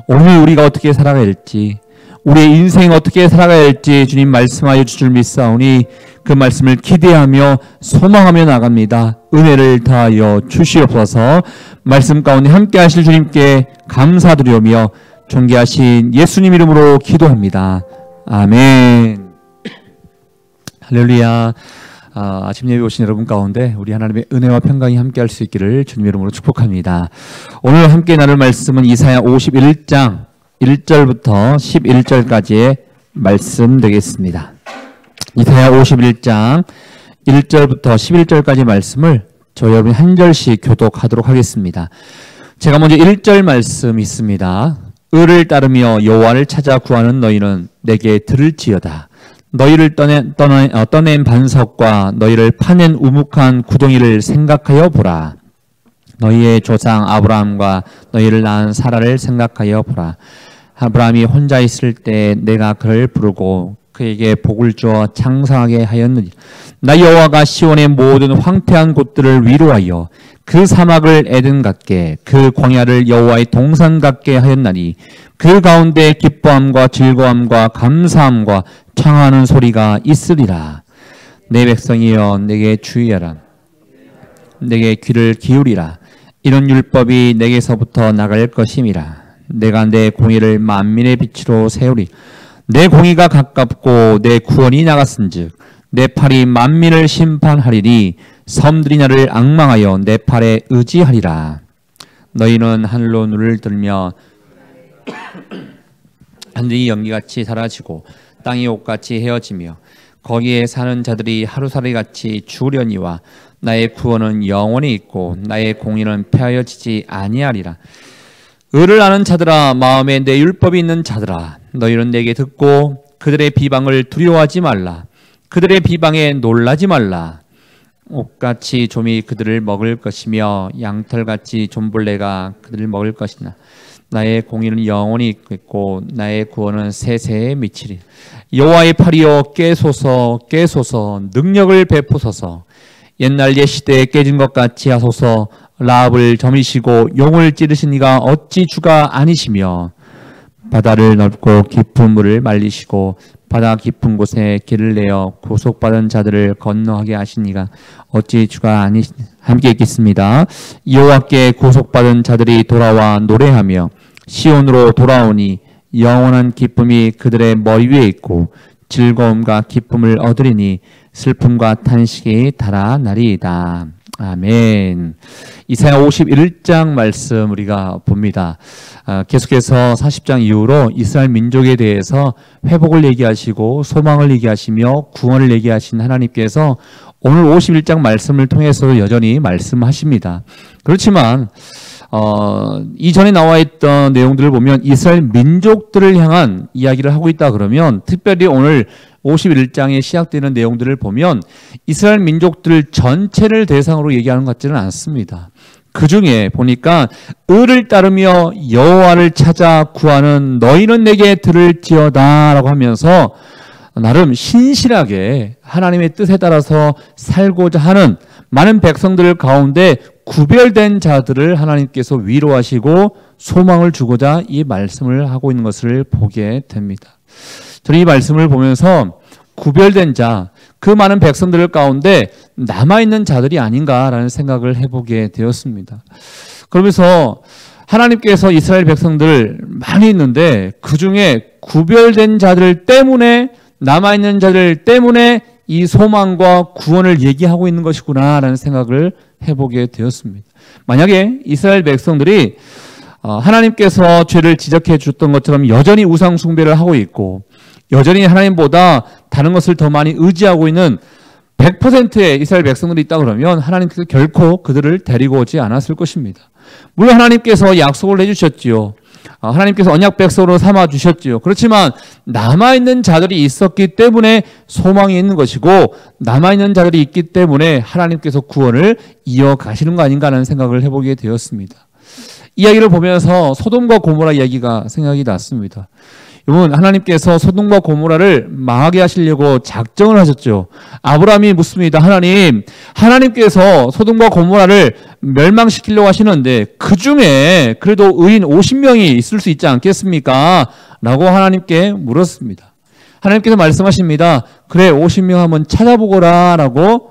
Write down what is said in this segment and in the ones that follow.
오늘 우리가 어떻게 살아가야 할지, 우리의 인생 어떻게 살아가야 할지 주님 말씀하여 주실 믿사오니 그 말씀을 기대하며 소망하며 나갑니다. 은혜를 다하여 주시옵소서. 말씀 가운데 함께 하실 주님께 감사드리며 존귀하신 예수님 이름으로 기도합니다. 아멘. 할렐루야. 아침 예배 오신 여러분 가운데 우리 하나님의 은혜와 평강이 함께 할 수 있기를 주님 이름으로 축복합니다. 오늘 함께 나눌 말씀은 이사야 51장 1절부터 11절까지의 말씀 되겠습니다. 이사야 51장 1절부터 11절까지 말씀을 저희 여러분이 한 절씩 교독하도록 하겠습니다. 제가 먼저 1절 말씀 있습니다. 의를 따르며 여호와를 찾아 구하는 너희는 내게 들을지어다. 너희를 떠낸 반석과 너희를 파낸 우묵한 구덩이를 생각하여 보라. 너희의 조상 아브라함과 너희를 낳은 사라를 생각하여 보라. 아브라함이 혼자 있을 때 내가 그를 부르고 그에게 복을 주어 장성하게 하였느니라. 나 여호와가 시온의 모든 황폐한 곳들을 위로하여 그 사막을 에덴 같게 그 광야를 여호와의 동산 같게 하였나니 그 가운데 기뻐함과 즐거움과 감사함과 창하는 소리가 있으리라. 내 백성이여 내게 주의하라. 내게 귀를 기울이라. 이런 율법이 내게서부터 나갈 것임이라. 내가 내 공의를 만민의 빛으로 세우리. 내 공의가 가깝고 내 구원이 나갔은즉 내 팔이 만민을 심판하리니 섬들이 나를 앙망하여 내 팔에 의지하리라. 너희는 하늘로 눈을 들며 하늘이 연기같이 사라지고 땅이 옷같이 헤어지며 거기에 사는 자들이 하루살이같이 죽으려니와 나의 구원은 영원히 있고 나의 공의는 폐하여지지 아니하리라. 의를 아는 자들아, 마음에 내 율법이 있는 자들아, 너희는 내게 듣고 그들의 비방을 두려워하지 말라. 그들의 비방에 놀라지 말라. 옥같이 좀이 그들을 먹을 것이며 양털같이 좀벌레가 그들을 먹을 것이나 나의 공의는 영원히 있고 나의 구원은 세세에 미치리. 여호와의 팔이여 깨소서 깨소서. 능력을 베푸소서. 옛날 옛시대에 깨진 것 같이 하소서. 라합을 점이시고 용을 찌르신 이가 어찌 주가 아니시며 바다를 넓고 깊은 물을 말리시고 바다 깊은 곳에 길을 내어 구속받은 자들을 건너하게 하신 이가 어찌 주가 아니시. 함께 읽겠습니다. 여호와께 구속받은 자들이 돌아와 노래하며 시온으로 돌아오니 영원한 기쁨이 그들의 머리 위에 있고 즐거움과 기쁨을 얻으리니 슬픔과 탄식이 달아나리이다. 아멘. 이사야 51장 말씀 우리가 봅니다. 계속해서 40장 이후로 이스라엘 민족에 대해서 회복을 얘기하시고 소망을 얘기하시며 구원을 얘기하신 하나님께서 오늘 51장 말씀을 통해서도 여전히 말씀하십니다. 그렇지만 이전에 나와 있던 내용들을 보면 이스라엘 민족들을 향한 이야기를 하고 있다 그러면 특별히 오늘 51장에 시작되는 내용들을 보면 이스라엘 민족들 전체를 대상으로 얘기하는 것 같지는 않습니다. 그 중에 보니까 의를 따르며 여호와를 찾아 구하는 너희는 내게 들을지어다 라고 하면서 나름 신실하게 하나님의 뜻에 따라서 살고자 하는 많은 백성들 가운데 구별된 자들을 하나님께서 위로하시고 소망을 주고자 이 말씀을 하고 있는 것을 보게 됩니다. 저는 이 말씀을 보면서 구별된 자, 그 많은 백성들 가운데 남아있는 자들이 아닌가라는 생각을 해보게 되었습니다. 그러면서 하나님께서 이스라엘 백성들 많이 있는데 그 중에 구별된 자들 때문에 남아있는 자들 때문에 이 소망과 구원을 얘기하고 있는 것이구나라는 생각을 해보게 되었습니다. 만약에 이스라엘 백성들이 하나님께서 죄를 지적해 줬던 것처럼 여전히 우상 숭배를 하고 있고 여전히 하나님보다 다른 것을 더 많이 의지하고 있는 100%의 이스라엘 백성들이 있다 그러면 하나님께서 결코 그들을 데리고 오지 않았을 것입니다. 물론 하나님께서 약속을 해주셨지요. 하나님께서 언약 백성으로 삼아 주셨지요. 그렇지만 남아있는 자들이 있었기 때문에 소망이 있는 것이고 남아있는 자들이 있기 때문에 하나님께서 구원을 이어가시는 거 아닌가 하는 생각을 해보게 되었습니다. 이야기를 보면서 소돔과 고모라 이야기가 생각이 났습니다. 여러분, 하나님께서 소돔과 고모라를 망하게 하시려고 작정을 하셨죠. 아브라함이 묻습니다. 하나님께서 소돔과 고모라를 멸망시키려고 하시는데 그 중에 그래도 의인 50명이 있을 수 있지 않겠습니까? 라고 하나님께 물었습니다. 하나님께서 말씀하십니다. 그래, 50명 한번 찾아보거라 라고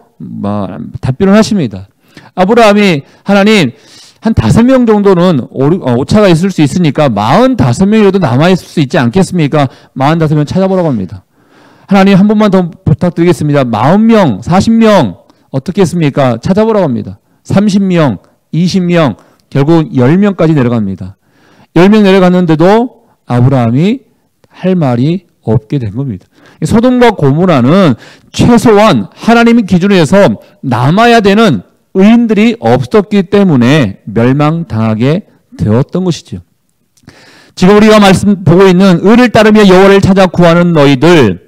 답변을 하십니다. 아브라함이 하나님, 한 5명 정도는 오차가 있을 수 있으니까 45명이라도 남아있을 수 있지 않겠습니까? 45명 찾아보라고 합니다. 하나님, 한 번만 더 부탁드리겠습니다. 40명, 40명 어떻게 했습니까? 찾아보라고 합니다. 30명, 20명, 결국 10명까지 내려갑니다. 10명 내려갔는데도 아브라함이 할 말이 없게 된 겁니다. 소돔과 고모라는 최소한 하나님의 기준에서 남아야 되는 의인들이 없었기 때문에 멸망당하게 되었던 것이죠. 지금 우리가 보고 있는 의를 따르며 여호와를 찾아 구하는 너희들,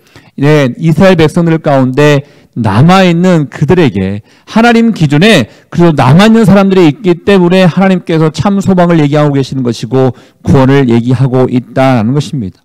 이스라엘 백성들 가운데 남아있는 그들에게 하나님 기준에 그래도 남아있는 사람들이 있기 때문에 하나님께서 참 소망을 얘기하고 계시는 것이고 구원을 얘기하고 있다는 것입니다.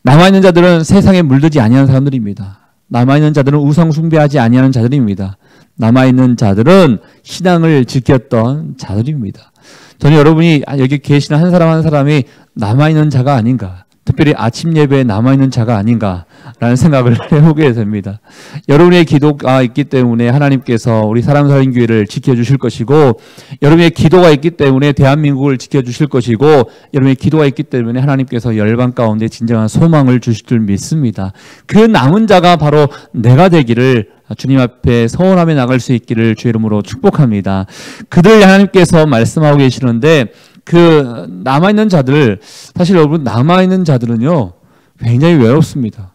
남아있는 자들은 세상에 물들지 아니하는 사람들입니다. 남아있는 자들은 우상 숭배하지 아니하는 자들입니다. 남아있는 자들은 신앙을 지켰던 자들입니다. 저는 여러분이 여기 계시는 한 사람 한 사람이 남아있는 자가 아닌가, 특별히 아침 예배에 남아있는 자가 아닌가라는 생각을 해보게 됩니다. 여러분의 기도가 있기 때문에 하나님께서 우리 사랑살인교회를 지켜주실 것이고, 여러분의 기도가 있기 때문에 대한민국을 지켜주실 것이고, 여러분의 기도가 있기 때문에 하나님께서 열방 가운데 진정한 소망을 주실 줄 믿습니다. 그 남은 자가 바로 내가 되기를 주님 앞에 서원하며 나갈 수 있기를 주의 이름으로 축복합니다. 그들 하나님께서 말씀하고 계시는데, 그 남아있는 자들, 사실 여러분 남아있는 자들은요 굉장히 외롭습니다.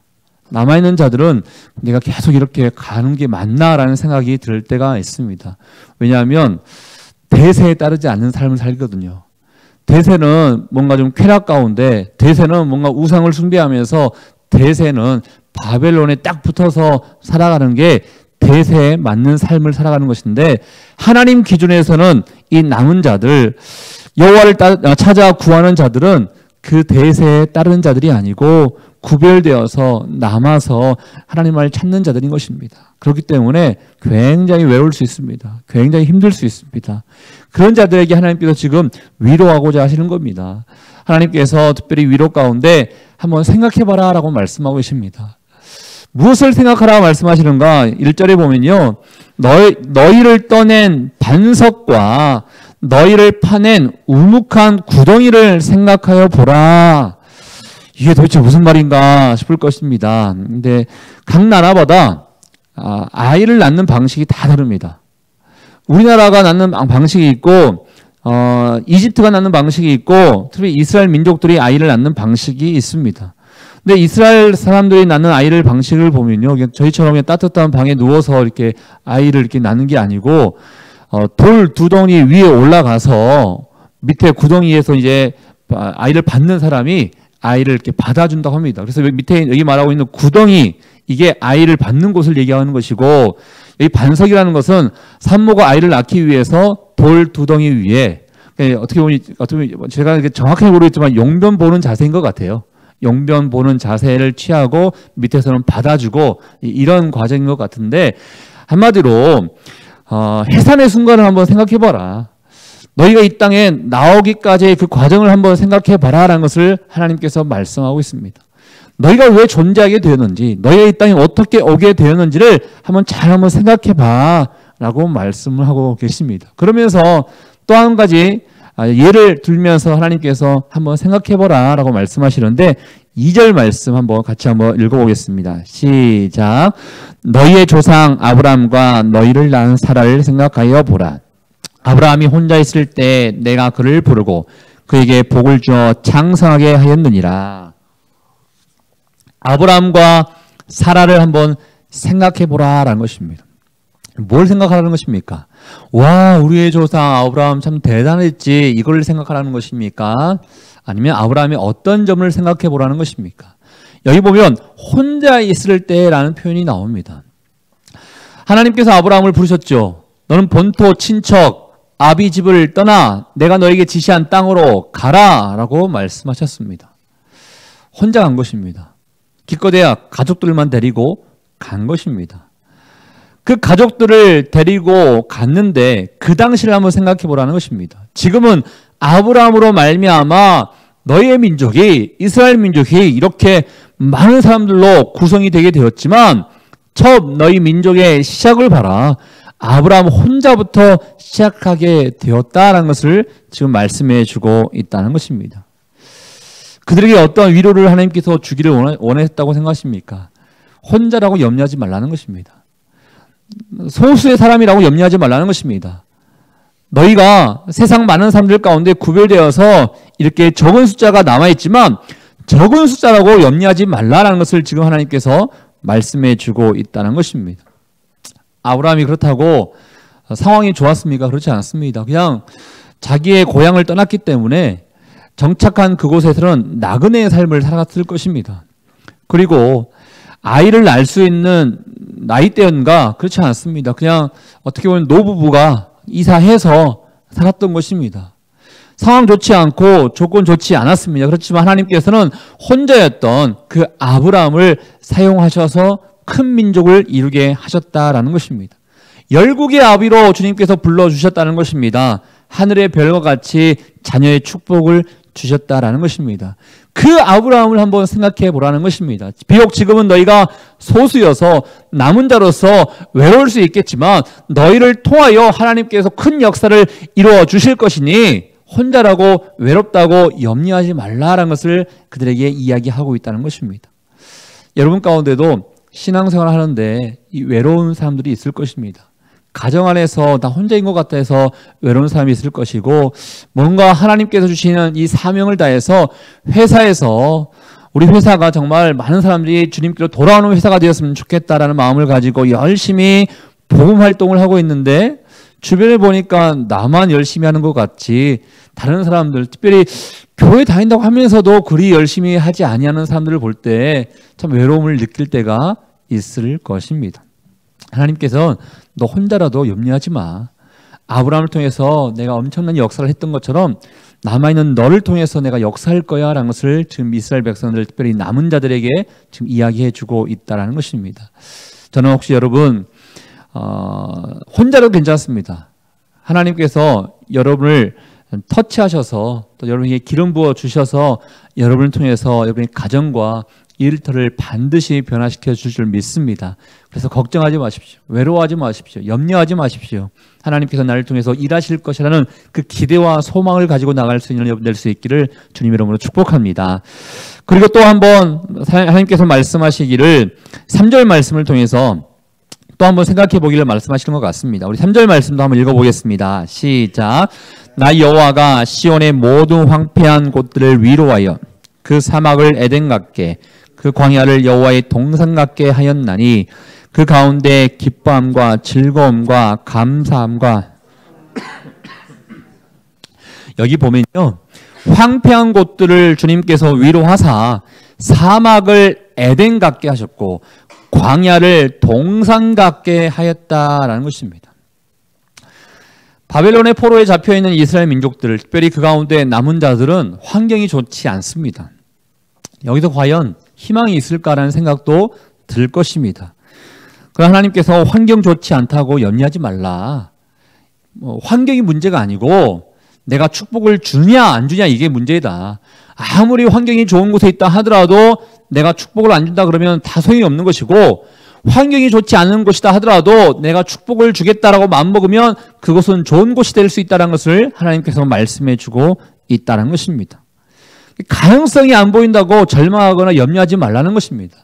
남아있는 자들은 내가 계속 이렇게 가는 게 맞나라는 생각이 들 때가 있습니다. 왜냐하면 대세에 따르지 않는 삶을 살거든요. 대세는 뭔가 좀 쾌락 가운데, 대세는 뭔가 우상을 숭배하면서, 대세는 바벨론에 딱 붙어서 살아가는 게 대세에 맞는 삶을 살아가는 것인데, 하나님 기준에서는 이 남은 자들, 여호와를 찾아 구하는 자들은 그 대세에 따른 자들이 아니고 구별되어서 남아서 하나님을 찾는 자들인 것입니다. 그렇기 때문에 굉장히 외울 수 있습니다. 굉장히 힘들 수 있습니다. 그런 자들에게 하나님께서 지금 위로하고자 하시는 겁니다. 하나님께서 특별히 위로 가운데 한번 생각해봐라 라고 말씀하고 계십니다. 무엇을 생각하라고 말씀하시는가? 1절에 보면요, 너희를 떠낸 반석과 너희를 파낸 우묵한 구덩이를 생각하여 보라. 이게 도대체 무슨 말인가 싶을 것입니다. 근데 각 나라마다 아이를 낳는 방식이 다 다릅니다. 우리나라가 낳는 방식이 있고, 이집트가 낳는 방식이 있고, 특히 이스라엘 민족들이 아이를 낳는 방식이 있습니다. 근데 이스라엘 사람들이 낳는 아이를 방식을 보면요, 저희처럼 그냥 따뜻한 방에 누워서 이렇게 아이를 이렇게 낳는 게 아니고, 돌 두덩이 위에 올라가서 밑에 구덩이에서 이제 아이를 받는 사람이 아이를 이렇게 받아준다고 합니다. 그래서 밑에 여기 말하고 있는 구덩이, 이게 아이를 받는 곳을 얘기하는 것이고, 여기 반석이라는 것은 산모가 아이를 낳기 위해서 돌 두덩이 위에, 어떻게 보면 제가 정확하게 모르겠지만 용변 보는 자세인 것 같아요. 용변 보는 자세를 취하고 밑에서는 받아주고, 이런 과정인 것 같은데, 한마디로 해산의 순간을 한번 생각해봐라. 너희가 이 땅에 나오기까지의 그 과정을 한번 생각해봐라 라는 것을 하나님께서 말씀하고 있습니다. 너희가 왜 존재하게 되었는지, 너희가 이 땅에 어떻게 오게 되었는지를 한번 생각해봐 라고 말씀을 하고 계십니다. 그러면서 또 한 가지 예를 들면서 하나님께서 한번 생각해보라 라고 말씀하시는데, 2절 말씀 같이 한번 읽어보겠습니다. 시작. 너희의 조상 아브라함과 너희를 낳은 사라를 생각하여 보라. 아브라함이 혼자 있을 때 내가 그를 부르고 그에게 복을 주어 장성하게 하였느니라. 아브라함과 사라를 한번 생각해보라 라는 것입니다. 뭘 생각하라는 것입니까? 와, 우리의 조상 아브라함 참 대단했지, 이걸 생각하라는 것입니까? 아니면 아브라함이 어떤 점을 생각해 보라는 것입니까? 여기 보면 혼자 있을 때라는 표현이 나옵니다. 하나님께서 아브라함을 부르셨죠. 너는 본토 친척 아비 집을 떠나 내가 너에게 지시한 땅으로 가라 라고 말씀하셨습니다. 혼자 간 것입니다. 기껏해야 가족들만 데리고 간 것입니다. 그 가족들을 데리고 갔는데 그 당시를 한번 생각해 보라는 것입니다. 지금은 아브라함으로 말미암아 너희의 민족이, 이스라엘 민족이 이렇게 많은 사람들로 구성이 되게 되었지만 처음 너희 민족의 시작을 봐라. 아브라함 혼자부터 시작하게 되었다라는 것을 지금 말씀해 주고 있다는 것입니다. 그들에게 어떤 위로를 하나님께서 주기를 원했다고 생각하십니까? 혼자라고 염려하지 말라는 것입니다. 소수의 사람이라고 염려하지 말라는 것입니다. 너희가 세상 많은 사람들 가운데 구별되어서 이렇게 적은 숫자가 남아있지만 적은 숫자라고 염려하지 말라는 것을 지금 하나님께서 말씀해 주고 있다는 것입니다. 아브라함이 그렇다고 상황이 좋았습니까? 그렇지 않습니다. 그냥 자기의 고향을 떠났기 때문에 정착한 그곳에서는 나그네의 삶을 살았을 것입니다. 그리고 아이를 낳을 수 있는 나이대인가? 그렇지 않습니다. 그냥 어떻게 보면 노부부가 이사해서 살았던 것입니다. 상황 좋지 않고 조건 좋지 않았습니다. 그렇지만 하나님께서는 혼자였던 그 아브라함을 사용하셔서 큰 민족을 이루게 하셨다라는 것입니다. 열국의 아비로 주님께서 불러주셨다는 것입니다. 하늘의 별과 같이 자녀의 축복을 주셨다라는 것입니다. 그 아브라함을 한번 생각해 보라는 것입니다. 비록 지금은 너희가 소수여서 남은 자로서 외로울 수 있겠지만 너희를 통하여 하나님께서 큰 역사를 이루어 주실 것이니 혼자라고 외롭다고 염려하지 말라라는 것을 그들에게 이야기하고 있다는 것입니다. 여러분 가운데도 신앙생활을 하는데 이 외로운 사람들이 있을 것입니다. 가정 안에서 나 혼자인 것 같아서 외로운 사람이 있을 것이고 뭔가 하나님께서 주시는 이 사명을 다해서 회사에서 우리 회사가 정말 많은 사람들이 주님께로 돌아오는 회사가 되었으면 좋겠다라는 마음을 가지고 열심히 복음 활동을 하고 있는데 주변에 보니까 나만 열심히 하는 것 같지 다른 사람들 특별히 교회 다닌다고 하면서도 그리 열심히 하지 아니하는 사람들을 볼 때 참 외로움을 느낄 때가 있을 것입니다. 하나님께서 너 혼자라도 염려하지 마. 아브라함을 통해서 내가 엄청난 역사를 했던 것처럼 남아있는 너를 통해서 내가 역사할 거야 라는 것을 지금 이스라엘 백성들 특별히 남은 자들에게 지금 이야기해 주고 있다는 것입니다. 저는 혹시 여러분 혼자라도 괜찮습니다. 하나님께서 여러분을 터치하셔서 또 여러분에게 기름 부어 주셔서 여러분을 통해서 여러분의 가정과 일터를 반드시 변화시켜 주실 줄 믿습니다. 그래서 걱정하지 마십시오. 외로워하지 마십시오. 염려하지 마십시오. 하나님께서 나를 통해서 일하실 것이라는 그 기대와 소망을 가지고 나갈 수 있는 여러분 될 수 있기를 주님 이름으로 축복합니다. 그리고 또 한번 하나님께서 말씀하시기를 3절 말씀을 통해서 또 한번 생각해 보기를 말씀하시는 것 같습니다. 우리 3절 말씀도 한번 읽어보겠습니다. 시작. 나 여호와가 시온의 모든 황폐한 곳들을 위로하여 그 사막을 에덴 같게 그 광야를 여호와의 동산 같게 하였나니 그 가운데 기뻐함과 즐거움과 감사함과 여기 보면요 황폐한 곳들을 주님께서 위로하사 사막을 에덴 같게 하셨고 광야를 동산 같게 하였다라는 것입니다. 바벨론의 포로에 잡혀있는 이스라엘 민족들 특별히 그 가운데 남은 자들은 환경이 좋지 않습니다. 여기서 과연 희망이 있을까라는 생각도 들 것입니다. 그러나 하나님께서 환경 좋지 않다고 염려하지 말라. 환경이 문제가 아니고 내가 축복을 주냐 안 주냐 이게 문제다. 아무리 환경이 좋은 곳에 있다 하더라도 내가 축복을 안 준다 그러면 다 소용이 없는 것이고 환경이 좋지 않은 곳이다 하더라도 내가 축복을 주겠다라고 마음먹으면 그것은 좋은 곳이 될 수 있다는 것을 하나님께서 말씀해 주고 있다는 것입니다. 가능성이 안 보인다고 절망하거나 염려하지 말라는 것입니다.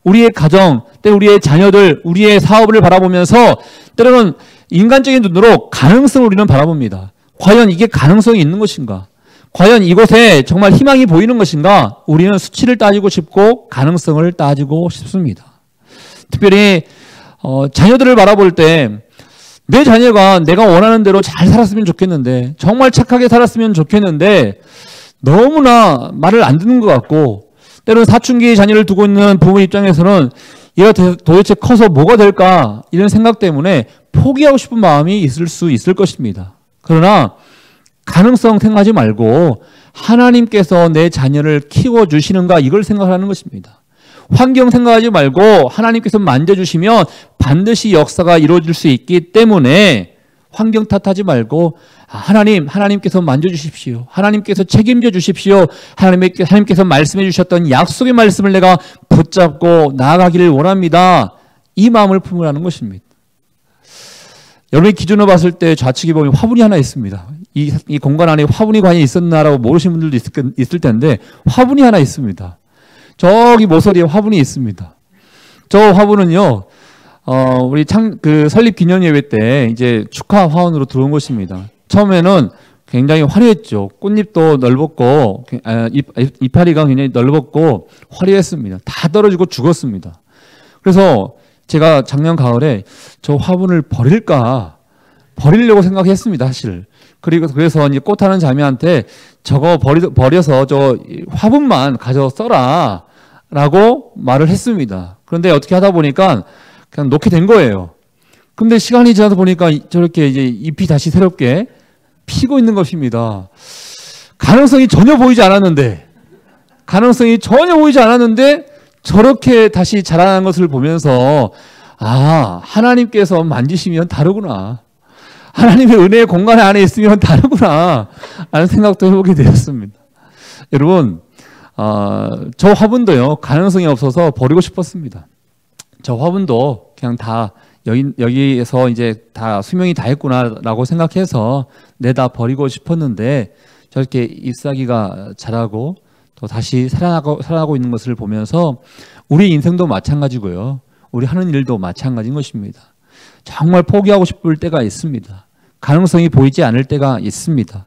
우리의 가정, 때로 우리의 자녀들, 우리의 사업을 바라보면서 때로는 인간적인 눈으로 가능성을 우리는 바라봅니다. 과연 이게 가능성이 있는 것인가? 과연 이곳에 정말 희망이 보이는 것인가? 우리는 수치를 따지고 싶고 가능성을 따지고 싶습니다. 특별히 자녀들을 바라볼 때 내 자녀가 내가 원하는 대로 잘 살았으면 좋겠는데 정말 착하게 살았으면 좋겠는데 너무나 말을 안 듣는 것 같고 때로는 사춘기 자녀를 두고 있는 부모 입장에서는 얘가 도대체 커서 뭐가 될까 이런 생각 때문에 포기하고 싶은 마음이 있을 수 있을 것입니다. 그러나 가능성 생각하지 말고 하나님께서 내 자녀를 키워주시는가 이걸 생각하는 것입니다. 환경 생각하지 말고 하나님께서 만져주시면 반드시 역사가 이루어질 수 있기 때문에 환경 탓하지 말고 하나님께서 만져주십시오. 하나님께서 책임져 주십시오. 하나님께서 말씀해 주셨던 약속의 말씀을 내가 붙잡고 나아가기를 원합니다. 이 마음을 품으라는 것입니다. 여러분의 기준으로 봤을 때 좌측에 보면 화분이 하나 있습니다. 이 공간 안에 화분이 과연 있었나라고 모르시는 분들도 있을 텐데 화분이 하나 있습니다. 저기 모서리에 화분이 있습니다. 저 화분은요, 우리 설립 기념예배 때 이제 축하 화원으로 들어온 것입니다. 처음에는 굉장히 화려했죠. 꽃잎도 넓었고, 이파리가 굉장히 넓었고, 화려했습니다. 다 떨어지고 죽었습니다. 그래서 제가 작년 가을에 저 화분을 버리려고 생각했습니다, 사실. 그래서 이제 꽃하는 자매한테 저거 버려서 저 화분만 가져 써라 라고 말을 했습니다. 그런데 어떻게 하다 보니까 그냥 놓게 된 거예요. 근데 시간이 지나다 보니까 저렇게 이제 잎이 다시 새롭게 피고 있는 것입니다. 가능성이 전혀 보이지 않았는데 저렇게 다시 자라는 것을 보면서 하나님께서 만지시면 다르구나. 하나님의 은혜의 공간 안에 있으면 다르구나 라는 생각도 해보게 되었습니다. 여러분, 저 화분도요, 가능성이 없어서 버리고 싶었습니다. 저 화분도 그냥 다 여기에서 이제 다 수명이 다 했구나라고 생각해서 내다 버리고 싶었는데 저렇게 잎사귀가 자라고 또 다시 살아나고 있는 것을 보면서 우리 인생도 마찬가지고요. 우리 하는 일도 마찬가지인 것입니다. 정말 포기하고 싶을 때가 있습니다. 가능성이 보이지 않을 때가 있습니다.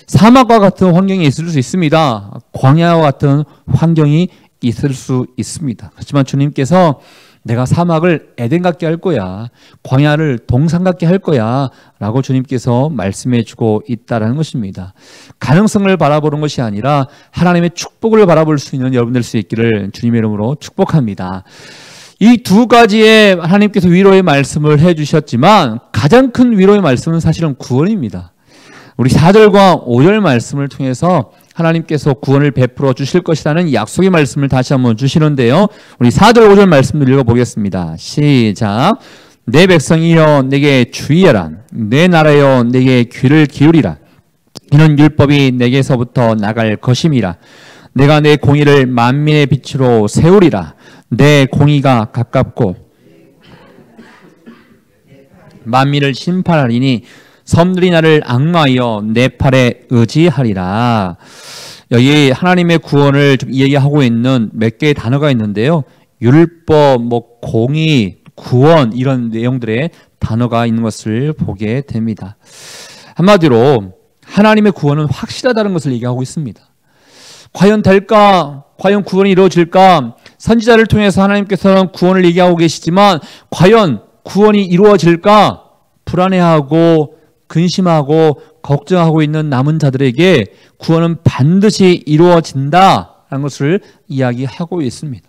사막과 같은 환경이 있을 수 있습니다. 광야와 같은 환경이 있을 수 있습니다. 하지만 주님께서 내가 사막을 에덴 같게 할 거야, 광야를 동산 같게 할 거야 라고 주님께서 말씀해 주고 있다는 것입니다. 가능성을 바라보는 것이 아니라 하나님의 축복을 바라볼 수 있는 여러분 될 수 있기를 주님의 이름으로 축복합니다. 이 두 가지의 하나님께서 위로의 말씀을 해주셨지만 가장 큰 위로의 말씀은 사실은 구원입니다. 우리 4절과 5절 말씀을 통해서 하나님께서 구원을 베풀어 주실 것이라는 약속의 말씀을 다시 한번 주시는데요. 우리 4절 5절 말씀을 읽어보겠습니다. 시작. 내 백성이여 내게 주의하라. 내 나라여 내게 귀를 기울이라. 이는 율법이 내게서부터 나갈 것임이라. 내가 내 공의를 만민의 빛으로 세우리라. 내 공의가 가깝고 만민을 심판하리니 섬들이 나를 악마하여 내 팔에 의지하리라. 여기 하나님의 구원을 좀 이야기하고 있는 몇 개의 단어가 있는데요. 율법, 공의, 구원 이런 내용들의 단어가 있는 것을 보게 됩니다. 한마디로 하나님의 구원은 확실하다는 것을 얘기하고 있습니다. 과연 될까? 과연 구원이 이루어질까? 선지자를 통해서 하나님께서는 구원을 얘기하고 계시지만 과연 구원이 이루어질까? 불안해하고 근심하고 걱정하고 있는 남은 자들에게 구원은 반드시 이루어진다라는 것을 이야기하고 있습니다.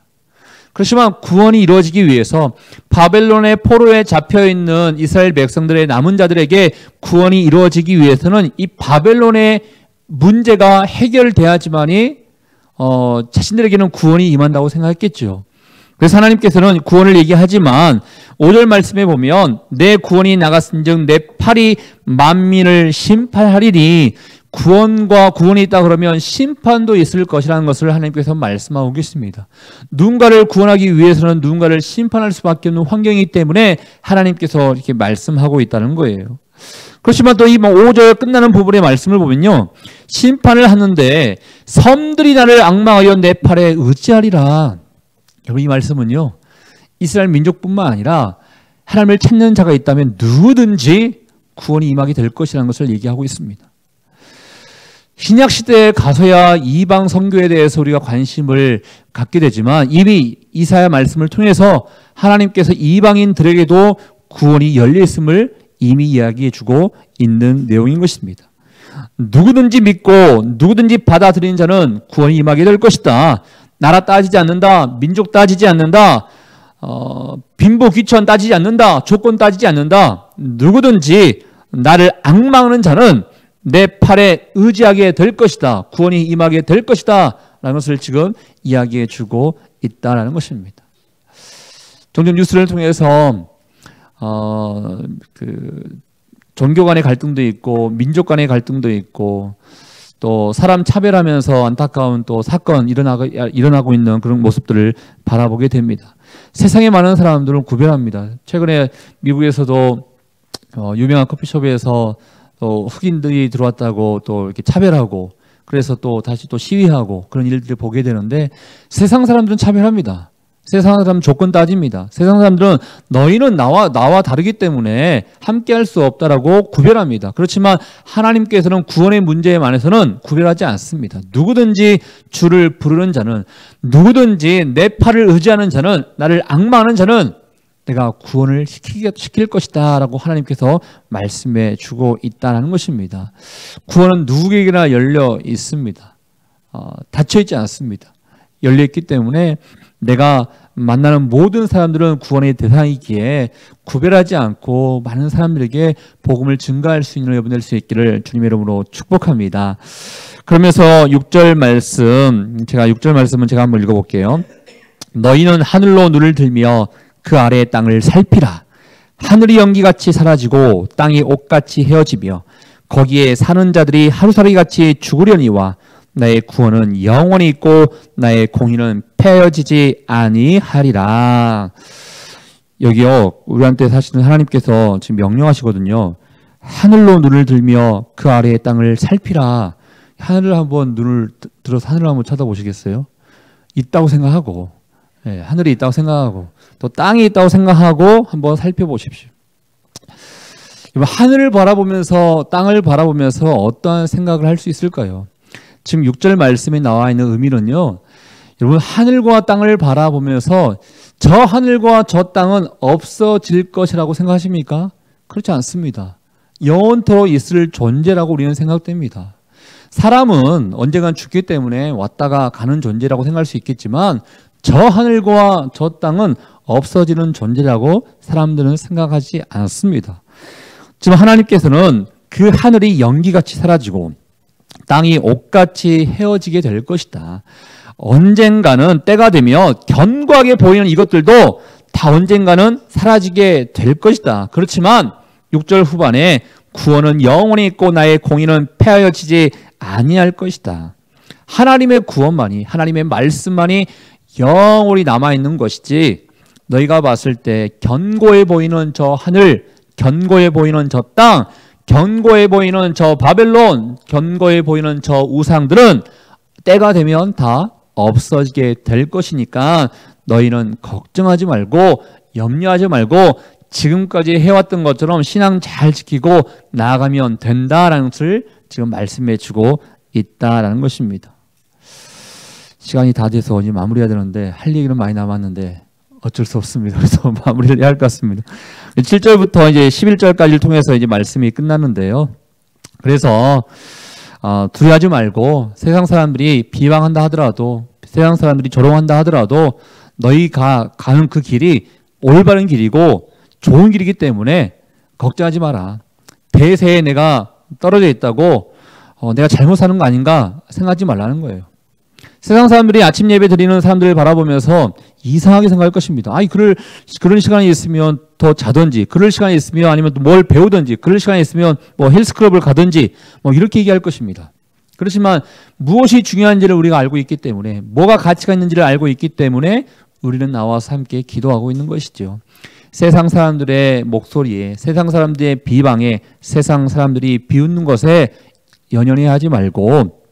그렇지만 구원이 이루어지기 위해서 바벨론의 포로에 잡혀있는 이스라엘 백성들의 남은 자들에게 구원이 이루어지기 위해서는 이 바벨론의 문제가 해결돼야지만이 자신들에게는 구원이 임한다고 생각했겠죠. 그래서 하나님께서는 구원을 얘기하지만 5절 말씀에 보면 내 구원이 나갔은즉 내 팔이 만민을 심판하리니 구원과 구원이 있다 그러면 심판도 있을 것이라는 것을 하나님께서 말씀하고 계십니다. 누군가를 구원하기 위해서는 누군가를 심판할 수밖에 없는 환경이기 때문에 하나님께서 이렇게 말씀하고 있다는 거예요. 그렇지만 또 이 5절 끝나는 부분의 말씀을 보면요. 심판을 하는데 섬들이 나를 악마하여 내 팔에 의지하리라. 여러분 이 말씀은요. 이스라엘 민족뿐만 아니라 하나님을 찾는 자가 있다면 누구든지 구원이 임하게 될 것이라는 것을 얘기하고 있습니다. 신약 시대에 가서야 이방 선교에 대해서 우리가 관심을 갖게 되지만 이미 이사야 말씀을 통해서 하나님께서 이방인들에게도 구원이 열려 있음을 이미 이야기해 주고 있는 내용인 것입니다. 누구든지 믿고 누구든지 받아들이는 자는 구원이 임하게 될 것이다. 나라 따지지 않는다. 민족 따지지 않는다. 빈부 귀천 따지지 않는다. 조건 따지지 않는다. 누구든지 나를 앙망하는 자는 내 팔에 의지하게 될 것이다. 구원이 임하게 될 것이다. 라는 것을 지금 이야기해 주고 있다라는 것입니다. 종종 뉴스를 통해서 종교 간의 갈등도 있고 민족 간의 갈등도 있고 또 사람 차별하면서 안타까운 또 사건 일어나고 있는 그런 모습들을 바라보게 됩니다. 세상에 많은 사람들은 구별합니다. 최근에 미국에서도 유명한 커피숍에서 또 흑인들이 들어왔다고 또 이렇게 차별하고 그래서 또 다시 또 시위하고 그런 일들을 보게 되는데 세상 사람들은 차별합니다. 세상 사람은 조건 따집니다. 세상 사람들은 너희는 나와 다르기 때문에 함께할 수 없다라고 구별합니다. 그렇지만 하나님께서는 구원의 문제에 관해서는 구별하지 않습니다. 누구든지 주를 부르는 자는 누구든지 내 팔을 의지하는 자는 나를 앙망하는 자는 내가 구원을 시킬 것이다 라고 하나님께서 말씀해 주고 있다는 것입니다. 구원은 누구에게나 열려 있습니다. 닫혀 있지 않습니다. 열려 있기 때문에 내가 만나는 모든 사람들은 구원의 대상이기에 구별하지 않고 많은 사람들에게 복음을 증가할 수 있는 여러분 될 수 있기를 주님의 이름으로 축복합니다. 그러면서 6절 말씀은 제가 한번 읽어볼게요. 너희는 하늘로 눈을 들며 그 아래의 땅을 살피라. 하늘이 연기같이 사라지고 땅이 옷같이 헤어지며 거기에 사는 자들이 하루살이같이 죽으려니와 나의 구원은 영원히 있고 나의 공의는 폐허지지 아니하리라. 여기요, 우리한테 사실은 하나님께서 지금 명령하시거든요. 하늘로 눈을 들며 그 아래의 땅을 살피라. 하늘을 한번 눈을 들어서 하늘을 한번 쳐다보시겠어요? 있다고 생각하고, 하늘이 있다고 생각하고 또 땅이 있다고 생각하고 한번 살펴보십시오. 하늘을 바라보면서 땅을 바라보면서 어떠한 생각을 할 수 있을까요? 지금 6절 말씀에 나와 있는 의미는요, 여러분 하늘과 땅을 바라보면서 저 하늘과 저 땅은 없어질 것이라고 생각하십니까? 그렇지 않습니다. 영원토록 있을 존재라고 우리는 생각됩니다. 사람은 언젠간 죽기 때문에 왔다가 가는 존재라고 생각할 수 있겠지만 저 하늘과 저 땅은 없어지는 존재라고 사람들은 생각하지 않습니다. 지금 하나님께서는 그 하늘이 연기같이 사라지고 땅이 옷같이 헤어지게 될 것이다. 언젠가는 때가 되면 견고하게 보이는 이것들도 다 언젠가는 사라지게 될 것이다. 그렇지만 6절 후반에 구원은 영원히 있고 나의 공의는 폐하여지지 아니할 것이다. 하나님의 구원만이, 하나님의 말씀만이 영원히 남아있는 것이지 너희가 봤을 때 견고해 보이는 저 하늘, 견고해 보이는 저 땅, 견고해 보이는 저 바벨론, 견고해 보이는 저 우상들은 때가 되면 다 없어지게 될 것이니까 너희는 걱정하지 말고 염려하지 말고 지금까지 해왔던 것처럼 신앙 잘 지키고 나아가면 된다라는 것을 지금 말씀해 주고 있다라는 것입니다. 시간이 다 돼서 이제 마무리해야 되는데 할 얘기는 많이 남았는데 어쩔 수 없습니다. 그래서 마무리를 해야 할 것 같습니다. 7절부터 이제 11절까지를 통해서 이제 말씀이 끝났는데요. 그래서 두려워하지 말고 세상 사람들이 비방한다 하더라도 세상 사람들이 조롱한다 하더라도 너희가 가는 그 길이 올바른 길이고 좋은 길이기 때문에 걱정하지 마라. 대세에 내가 떨어져 있다고 내가 잘못 사는 거 아닌가 생각하지 말라는 거예요. 세상 사람들이 아침 예배 드리는 사람들을 바라보면서 이상하게 생각할 것입니다. 아니, 그런 시간이 있으면 더 자든지, 그럴 시간이 있으면 아니면 뭘 배우든지, 그럴 시간이 있으면 뭐 헬스클럽을 가든지, 뭐 이렇게 얘기할 것입니다. 그렇지만 무엇이 중요한지를 우리가 알고 있기 때문에, 뭐가 가치가 있는지를 알고 있기 때문에 우리는 나와서 함께 기도하고 있는 것이죠. 세상 사람들의 목소리에, 세상 사람들의 비방에, 세상 사람들이 비웃는 것에 연연해 하지 말고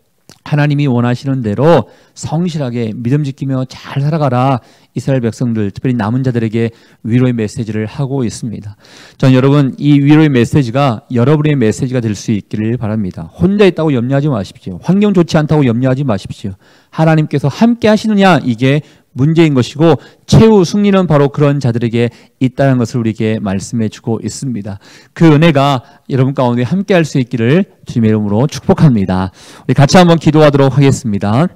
하나님이 원하시는 대로 성실하게 믿음 지키며 잘 살아가라. 이스라엘 백성들, 특별히 남은 자들에게 위로의 메시지를 하고 있습니다. 전 여러분, 이 위로의 메시지가 여러분의 메시지가 될 수 있기를 바랍니다. 혼자 있다고 염려하지 마십시오. 환경 좋지 않다고 염려하지 마십시오. 하나님께서 함께 하시느냐, 이게 문제인 것이고 최후 승리는 바로 그런 자들에게 있다는 것을 우리에게 말씀해 주고 있습니다. 그 은혜가 여러분 가운데 함께 할 수 있기를 주님의 이름으로 축복합니다. 우리 같이 한번 기도하도록 하겠습니다.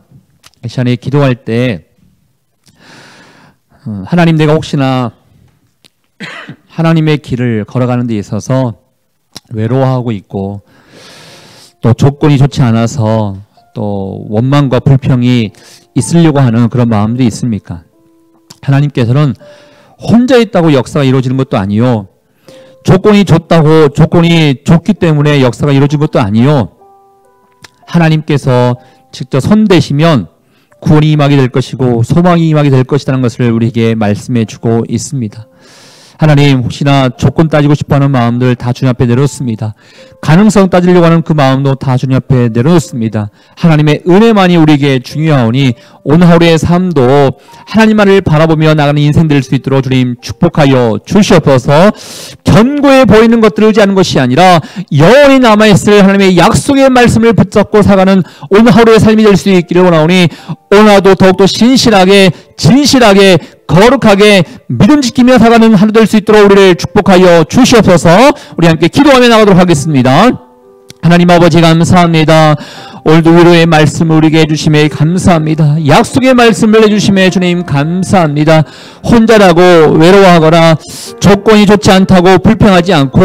이 시간에 기도할 때 하나님, 내가 혹시나 하나님의 길을 걸어가는 데 있어서 외로워하고 있고 또 조건이 좋지 않아서 또 원망과 불평이 있으려고 하는 그런 마음들이 있습니까? 하나님께서는 혼자 있다고 역사가 이루어지는 것도 아니요. 조건이 좋기 때문에 역사가 이루어진 것도 아니요. 하나님께서 직접 손대시면 구원이 임하게 될 것이고 소망이 임하게 될 것이라는 것을 우리에게 말씀해 주고 있습니다. 하나님, 혹시나 조건 따지고 싶어하는 마음들 다 주님 앞에 내려놓습니다. 가능성 따지려고 하는 그 마음도 다 주님 앞에 내려놓습니다. 하나님의 은혜만이 우리에게 중요하오니 오늘 하루의 삶도 하나님만을 바라보며 나가는 인생 될 수 있도록 주님 축복하여 주시옵소서. 견고해 보이는 것들을 의지하는 것이 아니라 영원히 남아있을 하나님의 약속의 말씀을 붙잡고 살아가는 오늘 하루의 삶이 될 수 있기를 원하오니 오늘 하루도 더욱더 신실하게 진실하게 거룩하게 믿음 지키며 살아가는 하루 될 수 있도록 우리를 축복하여 주시옵소서. 우리 함께 기도하며 나가도록 하겠습니다. 하나님 아버지 감사합니다. 오늘도 위로의 말씀을 우리에게 해주심에 감사합니다. 약속의 말씀을 해주심에 주님 감사합니다. 혼자라고 외로워하거나 조건이 좋지 않다고 불평하지 않고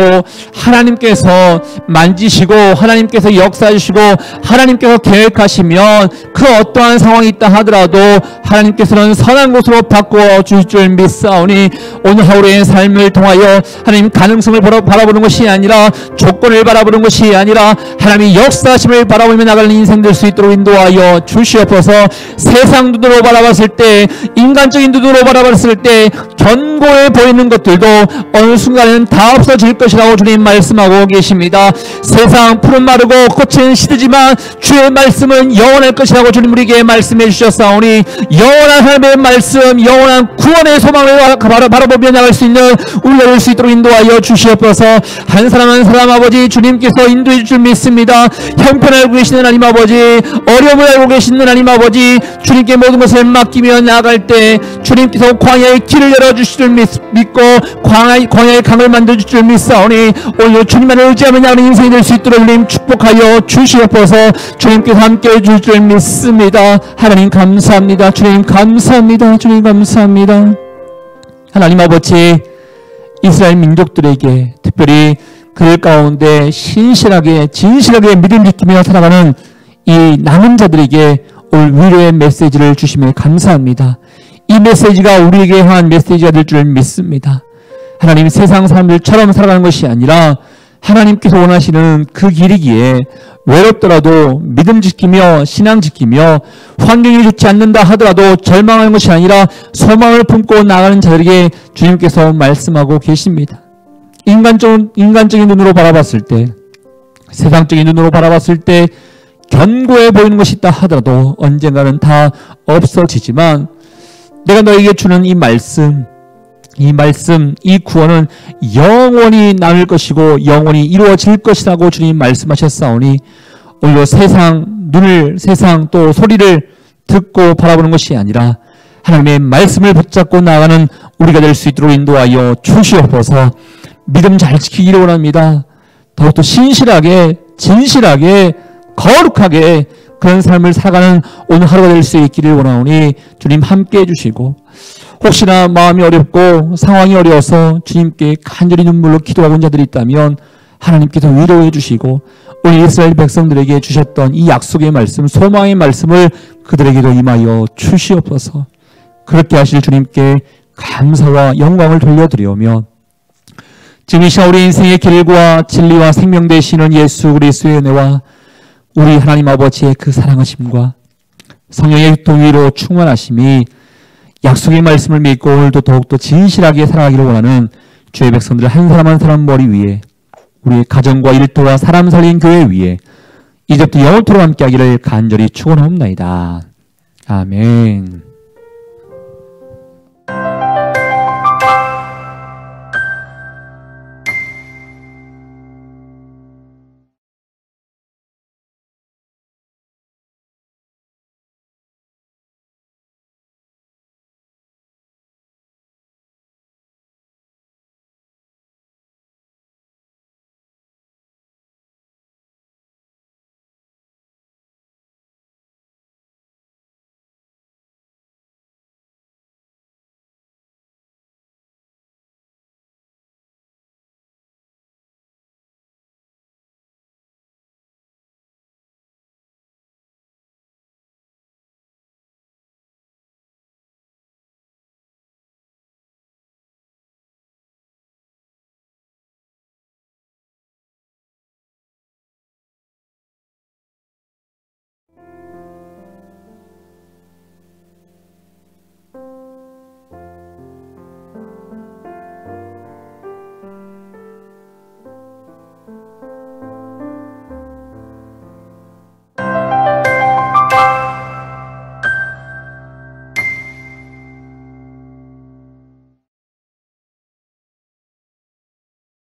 하나님께서 만지시고 하나님께서 역사하시고 하나님께서 계획하시면 그 어떠한 상황이 있다 하더라도 하나님께서는 선한 곳으로 바꾸어 주실 줄 믿사오니 오늘 하루의 삶을 통하여 하나님 가능성을 바라보는 것이 아니라 조건을 바라보는 것이 아니라 하나님의 역사하심을 바라보며 나갈 인생 될 수 있도록 인도하여 주시옵소서. 세상 눈으로 바라봤을 때 인간적인 눈으로 바라봤을 때 견고해 보이는 것들도 어느 순간에는 다 없어질 것이라고 주님 말씀하고 계십니다. 세상 푸른 마르고 꽃은 시들지만 주의 말씀은 영원할 것이라고 주님 우리에게 말씀해 주셨사오니 영원한 하나님의 말씀 영원한 구원의 소망을 바라보며 나갈 수 있는 우리가 될 수 있도록 인도하여 주시옵소서. 한 사람 한 사람 아버지 주님께서 인도해 줄 줄 믿습니다. 형편을 알고 계시는 하나님 아버지 어려움을 알고 계시는 하나님 아버지 주님께 모든 것을 맡기며 나아갈 때 주님께서 광야의 길을 열어주실 줄 믿고 광야의 강을 만들어줄 줄 믿사오니 오늘 주님만을 의지하며 나가는 인생이 될 수 있도록 주님 축복하여 주시옵소서. 주님께서 함께해 줄 줄 믿습니다. 하나님 감사합니다. 주님 감사합니다. 주님 감사합니다. 하나님 아버지 이스라엘 민족들에게 특별히 그 가운데 신실하게 진실하게 믿음 지키며 살아가는 이 남은 자들에게 오늘 위로의 메시지를 주시며 감사합니다. 이 메시지가 우리에게 향한 메시지가 될 줄 믿습니다. 하나님 세상 사람들처럼 살아가는 것이 아니라 하나님께서 원하시는 그 길이기에 외롭더라도 믿음 지키며 신앙 지키며 환경이 좋지 않는다 하더라도 절망하는 것이 아니라 소망을 품고 나가는 자들에게 주님께서 말씀하고 계십니다. 인간적인 눈으로 바라봤을 때 세상적인 눈으로 바라봤을 때 견고해 보이는 것이 있다 하더라도 언젠가는 다 없어지지만 내가 너에게 주는 이 말씀, 이 구원은 영원히 남을 것이고 영원히 이루어질 것이라고 주님 말씀하셨사오니 오늘도 세상 또 소리를 듣고 바라보는 것이 아니라 하나님의 말씀을 붙잡고 나아가는 우리가 될 수 있도록 인도하여 주시옵소서. 믿음 잘 지키기를 원합니다. 더욱더 신실하게 진실하게 거룩하게 그런 삶을 살아가는 오늘 하루가 될 수 있기를 원하오니 주님 함께해 주시고 혹시나 마음이 어렵고 상황이 어려워서 주님께 간절히 눈물로 기도하고 있는 자들이 있다면 하나님께서 위로해 주시고 우리 이스라엘 백성들에게 주셨던 이 약속의 말씀 소망의 말씀을 그들에게도 임하여 주시옵소서. 그렇게 하실 주님께 감사와 영광을 돌려드리오며 지금 이 시간 우리 인생의 길과 진리와 생명 되시는 예수 그리스도의 은혜와 우리 하나님 아버지의 그 사랑하심과 성령의 동의로 충만하심이 약속의 말씀을 믿고 오늘도 더욱더 진실하게 살아가기를 원하는 주의 백성들 한 사람 한 사람 머리 위에 우리의 가정과 일터와 사람 살린 교회 위에 이제부터 영원토록 함께하기를 간절히 축원하옵나이다. 아멘.